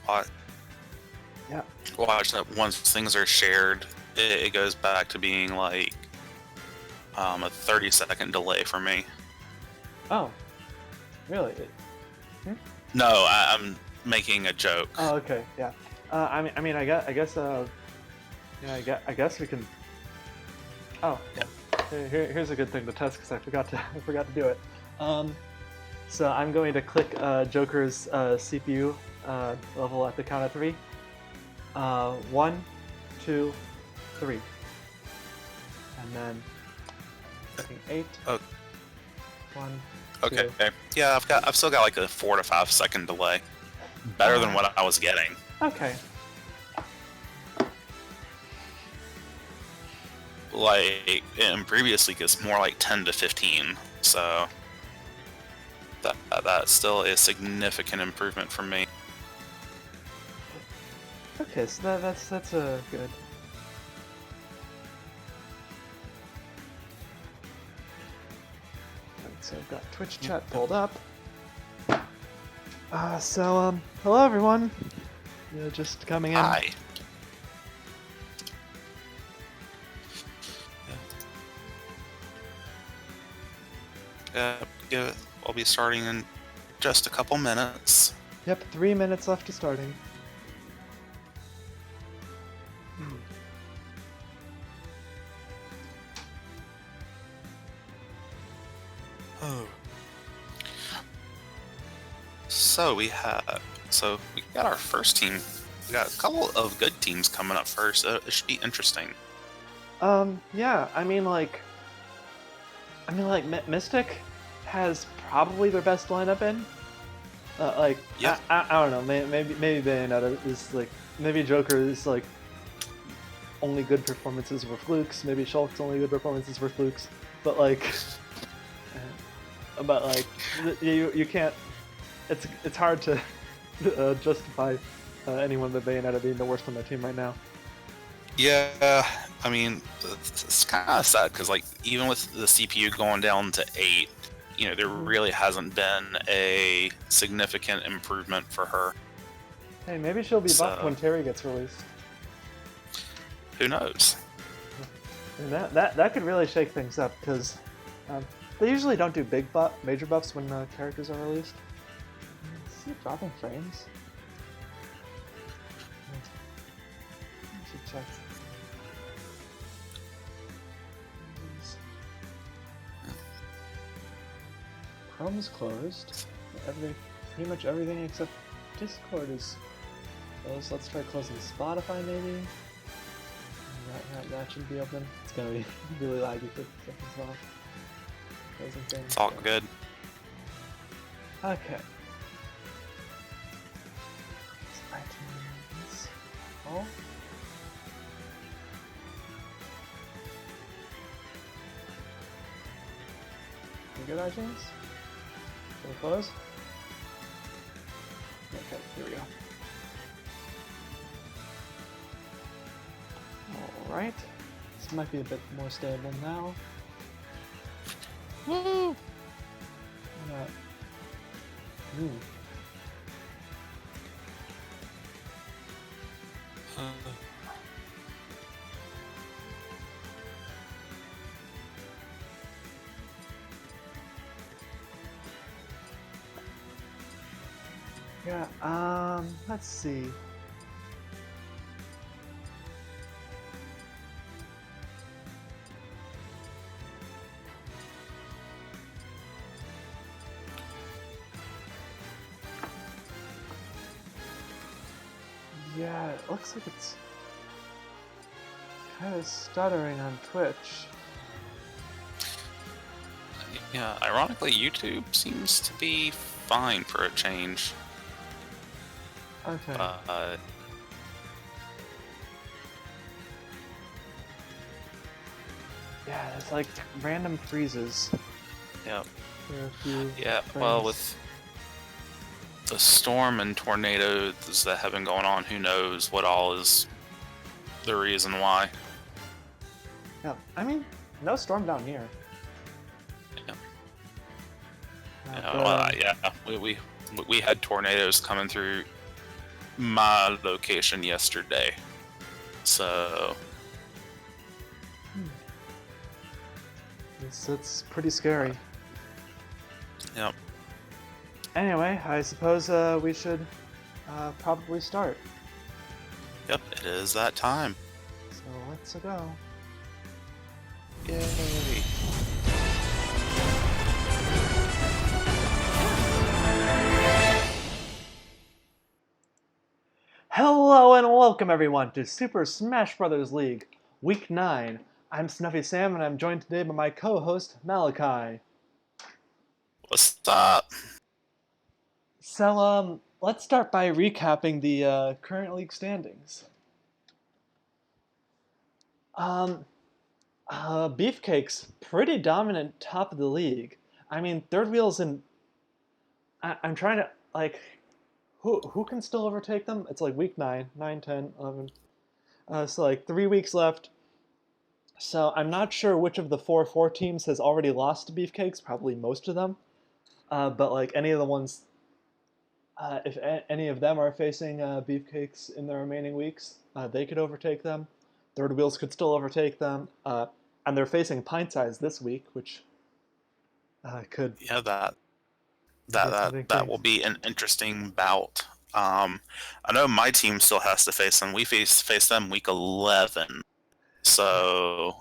wa- Yeah. watch that once things are shared, it goes back to being like a 30-second delay for me. Oh, really? No, I'm making a joke. Oh, okay, yeah. I guess, yeah, I guess we can. Oh, yeah. Here's a good thing to test because I forgot to I forgot to do it. So I'm going to click Joker's CPU level at the count of 3. 1, 2, 3, and then clicking 8. Oh. 1. Okay. 2. Yeah, I've still got like a 4 to 5 second delay. Better than what I was getting. Okay. Like in previous week, it's more like 10 to 15. So that's still a significant improvement for me. Okay, so that's a good. So I've got Twitch chat pulled up. Hello everyone. You're just coming in. Hi. Yeah, I'll be starting in just a couple minutes. Yep, 3 minutes left to starting. Oh. So we got our first team. We got a couple of good teams coming up first. It should be interesting. Yeah, I mean like Mystic has probably their best lineup in. Yeah. I don't know. Maybe Bayonetta is like, maybe Joker is like only good performances were flukes. Maybe Shulk's only good performances were flukes. But like, you can't. It's hard to justify anyone but Bayonetta being the worst on that team right now. Yeah, I mean, it's kind of sad because, like, even with the CPU going down to 8, there really hasn't been a significant improvement for her. Hey, maybe she'll be buffed when Terry gets released. Who knows? And that could really shake things up because they usually don't do major buffs when characters are released. Is it dropping frames? I should check. Chrome's closed. Pretty much everything except Discord is closed. Let's try closing Spotify maybe. That should be open. It's gonna be really laggy for seconds as well. Closing things. It's all good. Okay. iTunes. Oh. You good, iTunes? Can we close? Okay, here we go. Alright. This might be a bit more stable now. Woo! Yeah, let's see. Yeah, it looks like it's kind of stuttering on Twitch. Yeah, ironically, YouTube seems to be fine for a change. Okay. Yeah, it's like random freezes. Yep. Yeah, well, with the storm and tornadoes that have been going on, who knows what all is the reason why. Yeah, I mean, no storm down here. Yeah. We had tornadoes coming through my location yesterday. So It's pretty scary. yep. Anyway, I suppose we should probably start. Yep, it is that time. So let's go. Yay. Hello and welcome everyone to Super Smash Bros. League, Week 9. I'm Snuffy Sam and I'm joined today by my co-host, Malachi. What's up? So, let's start by recapping the current league standings. Beefcake's pretty dominant top of the league. I mean, Third Wheel's in... I'm trying to, like... Who can still overtake them? It's like week 9, 9, 10, 11. So like 3 weeks left. So I'm not sure which of the 4 teams has already lost to Beefcakes. Probably most of them. But like any of the ones, if any of them are facing Beefcakes in the remaining weeks, they could overtake them. Third Wheels could still overtake them. And they're facing Pint Size this week, which could... Yeah, that will be an interesting bout. I know my team still has to face them. We face them week 11. So,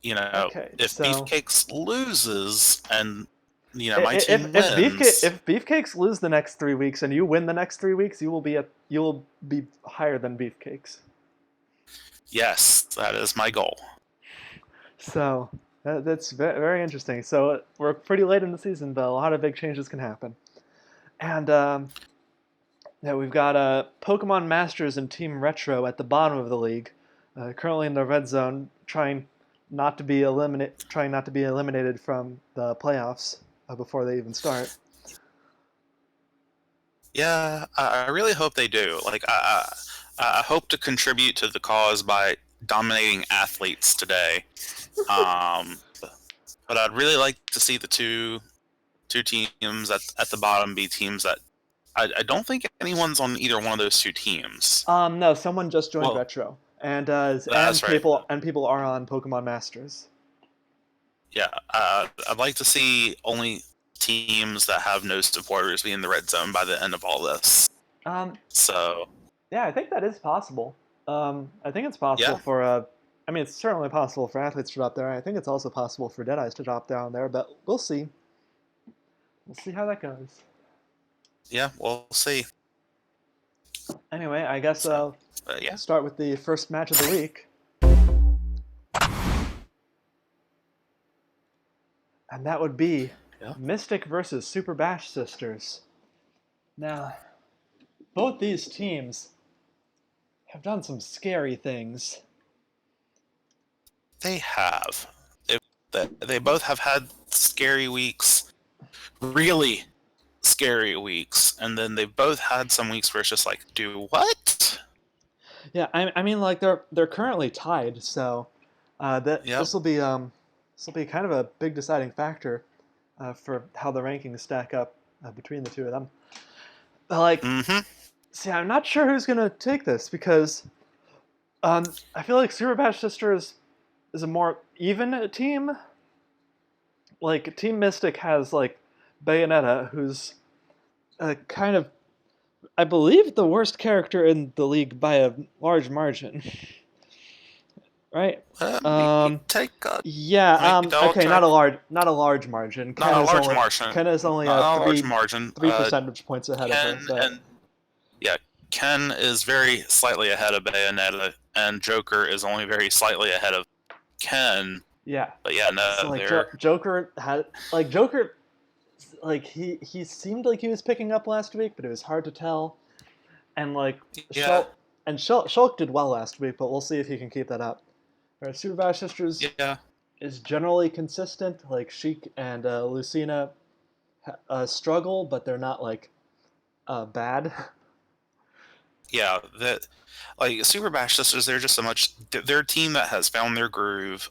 Okay, if so... Beefcakes loses and my team wins, if Beefcakes lose the next 3 weeks and you win the next 3 weeks, you will be higher than Beefcakes. yes, that is my goal. So that's very interesting. So we're pretty late in the season, but a lot of big changes can happen. And yeah, we've got Pokemon Masters and Team Retro at the bottom of the league, currently in the red zone, trying not to be eliminated from the playoffs before they even start. Yeah, I really hope they do. Like, I hope to contribute to the cause by dominating athletes today. But I'd really like to see the two teams at the bottom be teams that I don't think anyone's on either one of those 2 teams. No, someone just joined Well, Retro, and that's right. people are on Pokemon Masters. Yeah, I'd like to see only teams that have no supporters be in the red zone by the end of all this. So Yeah, I think that is possible. I think it's possible for I mean, it's certainly possible for athletes to drop there. I think it's also possible for Deadeyes to drop down there, but we'll see. We'll see how that goes. yeah, we'll see. Anyway, I guess yeah. I'll start with the first match of the week. And that would be Mystic versus Super Bash Sisters. Now, both these teams have done some scary things. They have. They both have had scary weeks, really scary weeks, and then they've both had some weeks where it's just like, do what? Yeah, I mean, like they're currently tied, so this will be kind of a big deciding factor for how the rankings stack up between the two of them. But like, see, I'm not sure who's gonna take this because I feel like Super Bash Sisters is a more even team. Like Team Mystic has like Bayonetta, who's kind of, I believe, the worst character in the league by a large margin. Right? Take yeah. Okay, not a large margin. Not a large margin. Ken is only not a large margin. 3 percentage points ahead of her. But... And yeah, Ken is very slightly ahead of Bayonetta, and Joker is only very slightly ahead of Ken. Yeah. But yeah, no. So like Joker had he seemed like he was picking up last week, but it was hard to tell. And like Shulk did well last week, but we'll see if he can keep that up. Right, Super Bash Sisters is generally consistent. Like Sheik and Lucina struggle, but they're not like bad. Yeah, like Super Bash Sisters, they're just they're a team that has found their groove.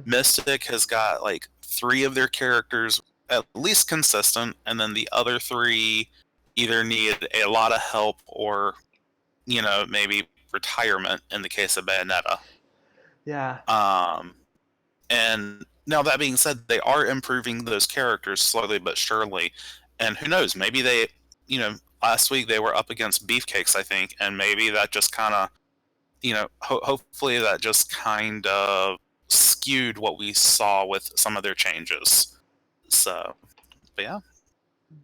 Mystic has got like 3 of their characters at least consistent, and then the other 3 either need a lot of help or, maybe retirement in the case of Bayonetta. Yeah. And now that being said, they are improving those characters slowly but surely. And who knows, maybe they, last week they were up against Beefcakes, I think, and maybe that just kind of, hopefully that just kind of skewed what we saw with some of their changes. So, but yeah.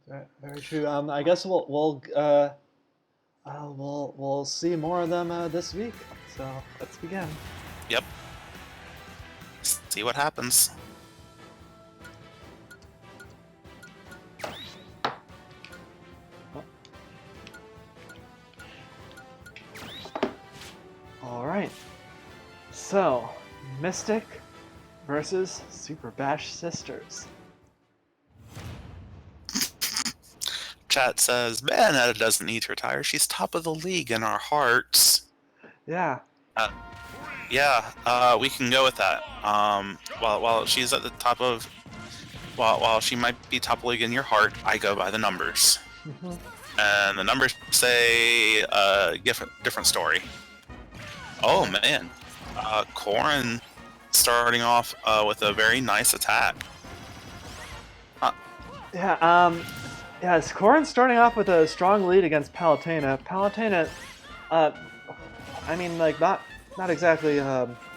Very, very true. I guess we'll see more of them this week. So let's begin. Yep. See what happens. All right. So, Mystic versus Super Bash Sisters. Chat says, Bayonetta doesn't need to retire. She's top of the league in our hearts. Yeah. Yeah, we can go with that. While she's at the top of, while she might be top league in your heart, I go by the numbers, and the numbers say different story. Oh man, Corrin starting off with a very nice attack. Yeah. Yes, Corrin's starting off with a strong lead against Palutena. Palutena, I mean, like not exactly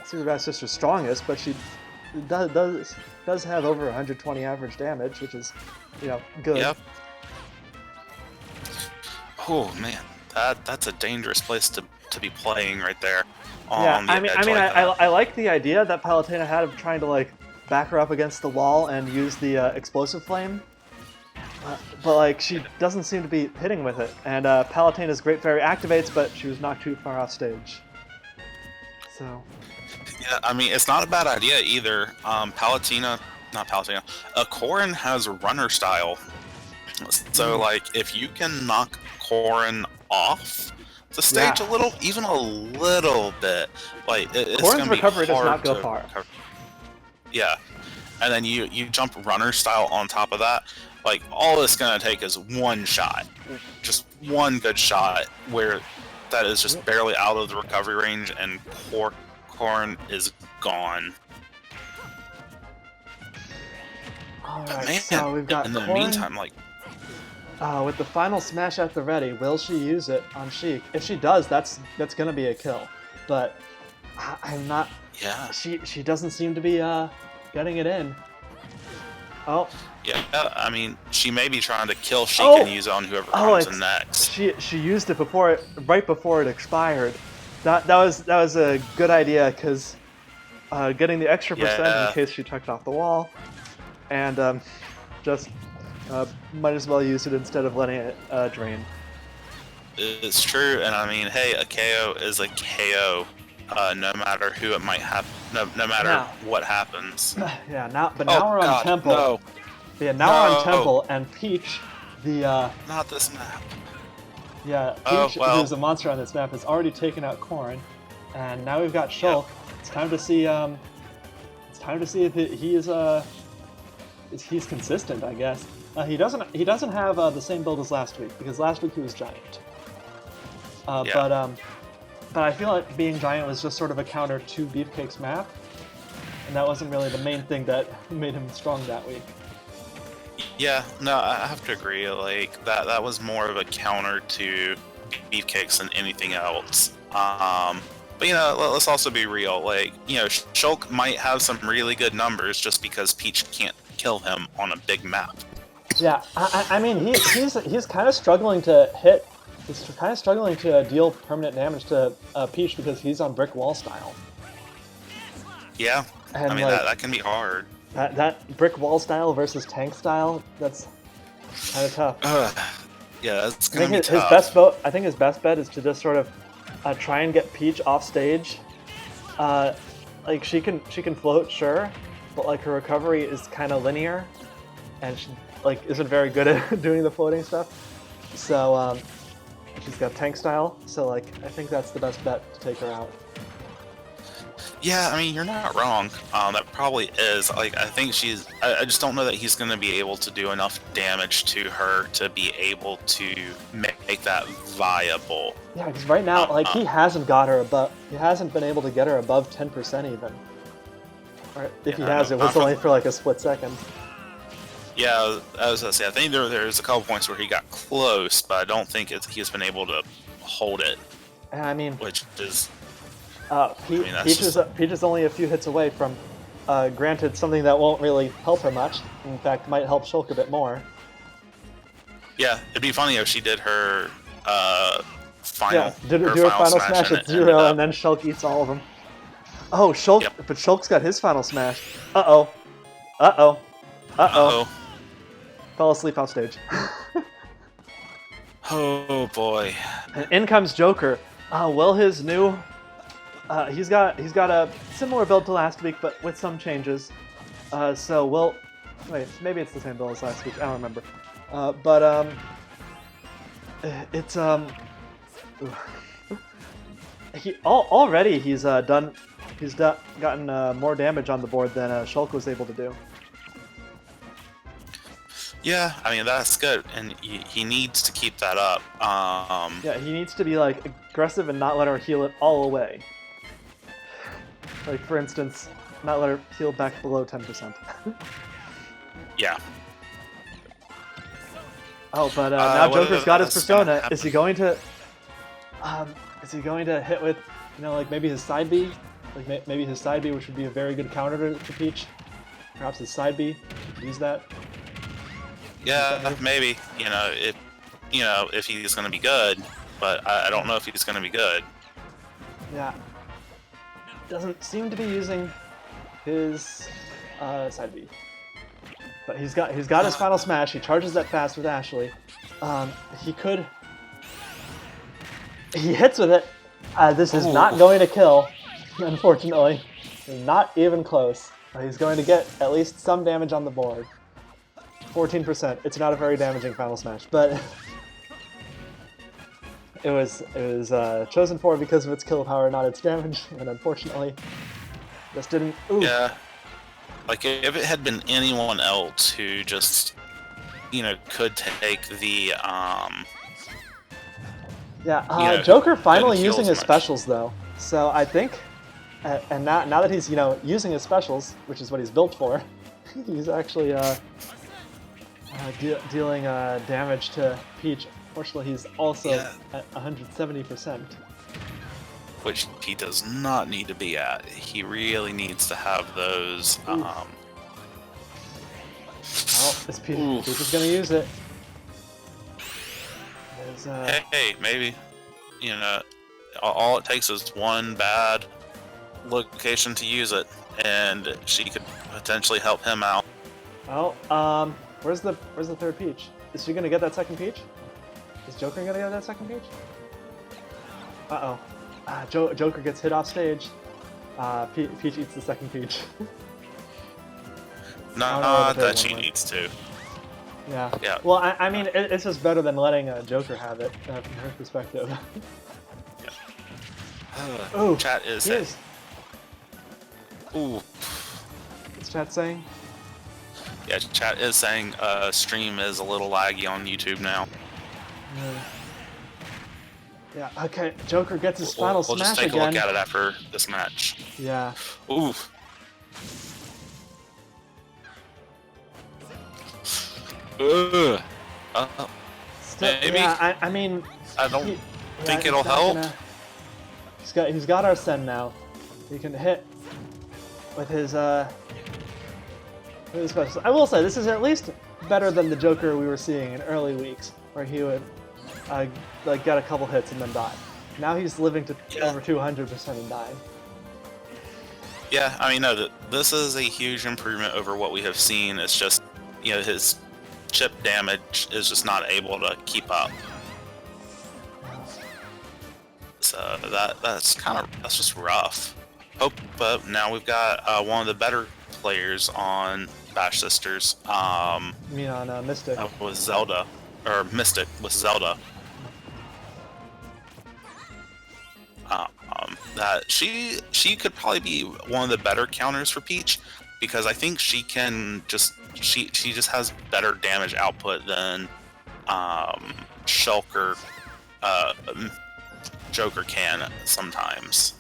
Super Bash Sister's strongest, but she does have over 120 average damage, which is, good. Yep. Oh man, that's a dangerous place to be playing right there. Yeah, I like the idea that Palutena had of trying to like back her up against the wall and use the explosive flame. But like she doesn't seem to be hitting with it, and Palutena's Great Fairy activates, but she was knocked too far off stage. So. Yeah, I mean it's not a bad idea either. Corrin has runner style, so like if you can knock Corrin off the stage a little bit, like it's Corrin's recovery be hard does not go far. Yeah, and then you jump runner style on top of that. Like, all it's going to take is one shot. Just one good shot where that is just barely out of the recovery range and Corrin is gone. Alright, man, so we've got in the Corrin, meantime, like... with the final smash at the ready, will she use it on Sheik? If she does, that's going to be a kill. But I'm not... Yeah. She doesn't seem to be getting it in. Oh. Yeah, I mean, she may be trying to kill Sheik and use it on whoever comes in next. She used it right before it expired. That was a good idea because getting the extra percent in case she tucked off the wall, and just might as well use it instead of letting it drain. It's true, and I mean, hey, a KO is a KO. No matter who it might have, no matter what happens. Yeah, now we're on Temple. No. Yeah, now we're on Temple, and Peach, not this map. Yeah, Peach, who's a monster on this map, has already taken out Corrin, and now we've got Shulk. Yep. It's time to see. It's time to see if he's consistent. I guess he doesn't have the same build as last week because last week he was Giant. But I feel like being Giant was just sort of a counter to Beefcake's map, and that wasn't really the main thing that made him strong that week. Yeah, no, I have to agree. Like that was more of a counter to Beefcakes than anything else. But let's also be real. Like Shulk might have some really good numbers just because Peach can't kill him on a big map. Yeah, I mean he's kind of struggling to hit. He's kind of struggling to deal permanent damage to Peach because he's on brick wall style. Yeah, and I mean that can be hard. That brick wall style versus tank style, that's kind of tough. Yeah, that's gonna be tough. I think his best bet is to just sort of try and get Peach off stage. Like she can float, sure, but like her recovery is kind of linear, and she like isn't very good at doing the floating stuff. So she's got tank style. So like I think that's the best bet to take her out. Yeah, I mean, you're not wrong. That probably is. Like, I think she's. I just don't know that he's going to be able to do enough damage to her to be able to make that viable. Yeah, because right now, like, Uh-uh. he hasn't got her above. He hasn't been able to get her above 10% even. Or if he Yeah, has, no, it was not only from- for like a split second. Yeah, I was gonna say. I think there's a couple points where he got close, but I don't think he's been able to hold it, And I mean, which is. Peach, mean, that's Peach, just- Peach is only a few hits away from, granted, something that won't really help her much. In fact, might help Shulk a bit more. Yeah, it'd be funny if she did her final. Yeah, do her final smash and at it ended 0, up- and then Shulk eats all of them. Oh, Shulk, Yep. but Shulk's got his final smash. Uh-oh. Uh-oh. Uh-oh. Uh-oh. Fell asleep on stage. Oh boy. And in comes Joker. Will his new... he's got a similar build to last week, but with some changes. So Will... Wait, maybe it's the same build as last week. I don't remember. It's already he's gotten more damage on the board than Shulk was able to do. Yeah, I mean that's good, and he needs to keep that up. Yeah, he needs to be like aggressive and not let her heal it all away. Like for instance, not let her heal back below 10%. Yeah. Oh, but now whether Joker's got his that's gonna persona. happen- Is he going to? Is he going to hit with, like maybe his side B, like maybe his side B, which would be a very good counter to Peach. Perhaps his side B. Use that. Yeah, maybe. If he's going to be good, but I don't know if he's going to be good. Yeah. Doesn't seem to be using his side B. But he's got his final smash. He charges that fast with Ashley. He hits with it. This is not going to kill, unfortunately. Not even close. He's going to get at least some damage on the board. 14%. It's not a very damaging final smash, but it was chosen for because of its kill power, not its damage, and unfortunately, just didn't. Ooh. Yeah. Like if it had been anyone else who just, could take the Joker finally didn't heal using as his much. specials though, so I think, and now that he's using his specials, which is what he's built for, he's actually dealing damage to Peach. Fortunately, he's also at 170%. which he does not need to be at. He really needs to have those. Well, this Peach Oof. is gonna use it. Hey, maybe, all it takes is one bad location to use it, and she could potentially help him out. Oh, where's the third Peach? Is she gonna get that second Peach? Is Joker gonna get that second Peach? Uh oh. Joker gets hit off stage. Peach eats the second Peach. Not the third that she one went. needs to. Yeah. Yeah. Well, I mean, it's just better than letting Joker have it from her perspective. Oh, Chat is. Yes. Ooh. What's chat saying? Yeah, chat is saying stream is a little laggy on YouTube now. Yeah. Okay. Joker gets his final We'll smash just take again. a look at it after this match. Yeah. Ooh. Ugh. Maybe. Yeah. I mean. I don't he- think he's it'll not help. He's got Arsene now. He can hit with his specials. I will say this is at least better than the Joker we were seeing in early weeks, where he would get a couple hits and then die. Now he's living to over 200% and dying. Yeah, I mean, no, this is a huge improvement over what we have seen. It's just, his chip damage is just not able to keep up. So that's just rough. But now we've got one of the better players on Bash Sisters. I mean on Mystic. With Zelda, or Mystic with Zelda. that she could probably be one of the better counters for Peach, because I think she just has better damage output than Shulker, uh, Joker can sometimes.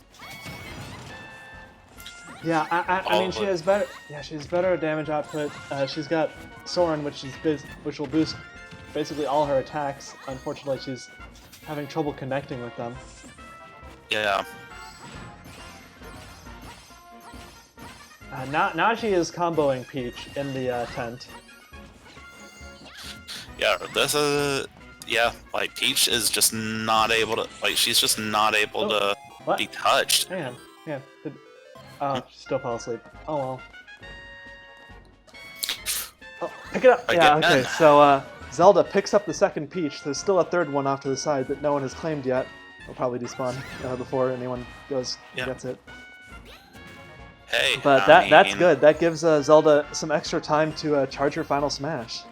Yeah, I mean she has better. Yeah, she has better damage output. She's got Soren, which will boost basically all her attacks. Unfortunately, she's having trouble connecting with them. Yeah. Now she is comboing Peach in the tent. Yeah, this is like Peach is just not able to, like, she's just not able to What? be touched. Hang on. Yeah. She still fell asleep. Oh well. Oh, pick it up. Yeah. Again. Okay. So Zelda picks up the second Peach. There's still a third one off to the side that no one has claimed yet. It'll probably despawn before anyone goes and gets it. Hey, But that's good. That gives Zelda some extra time to charge her final smash.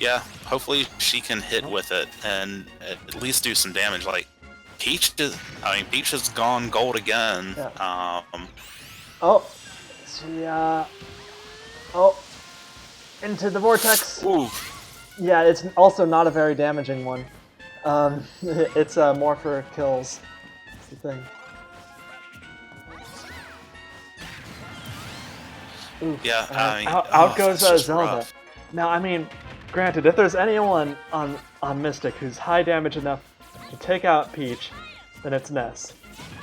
Yeah, hopefully she can hit with it and at least do some damage. Like Peach has gone gold again. Yeah. Oh, Into the vortex. Ooh. Yeah, it's also not a very damaging one. It's more for kills. That's the thing. Oof. Yeah, out goes that's just Zelda. rough. Now, I mean, granted, if there's anyone on Mystic who's high damage enough to take out Peach, then it's Ness.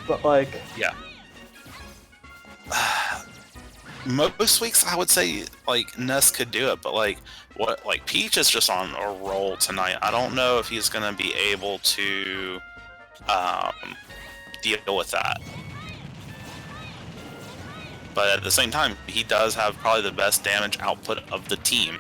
But like, Yeah. Most weeks I would say like Ness could do it, but like Peach is just on a roll tonight. I don't know if he's gonna be able to deal with that. But at the same time, he does have probably the best damage output of the team.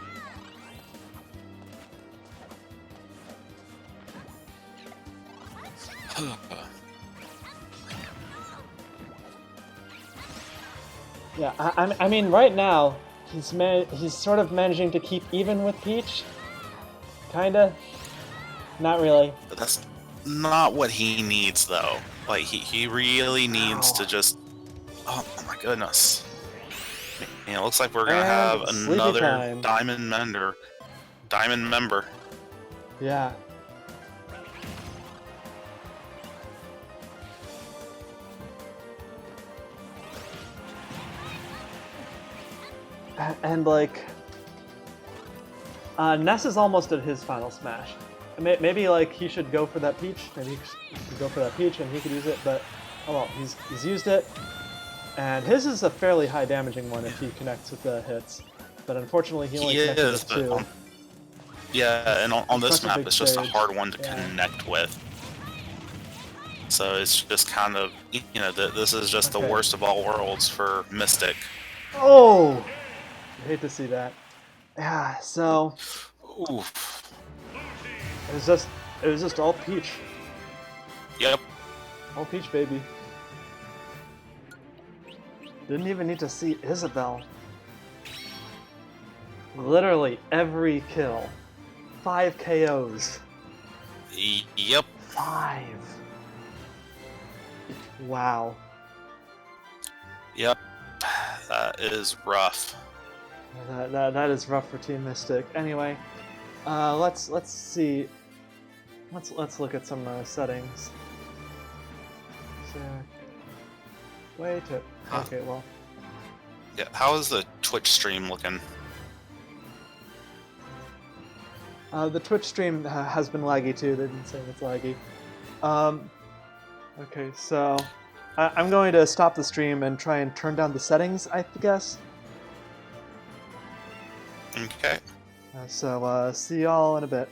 yeah, I mean, right now he's sort of managing to keep even with Peach. Kinda. Not really. But that's not what he needs, though. Like he really needs to just. Oh my goodness. Yeah, it looks like we're gonna have another time. Diamond member. Yeah. And like, Ness is almost at his final smash. Maybe like he should go for that Peach. Maybe he should go for that Peach, and he could use it. But oh well, he's used it. And his is a fairly high damaging one if he connects with the hits. But unfortunately, he only connected with two. Yeah, and on this such a map, big it's just a stage. hard one to Yeah. connect with. So it's just kind of, this is just the Okay. worst of all worlds for Mystic. Oh, I hate to see that. Yeah. So Oof. it was just all Peach, Yep. all Peach, baby. Didn't even need to see Isabelle. Literally every kill. 5 KOs. Yep. 5. Wow. Yep. That is rough. That is rough for Team Mystic. Anyway, let's see. Let's look at some settings. So, wait. Okay, well. Yeah. How is the Twitch stream looking? The Twitch stream has been laggy too. They've been saying it's laggy. Okay, so I'm going to stop the stream and try and turn down the settings, I guess. Okay. So see y'all in a bit.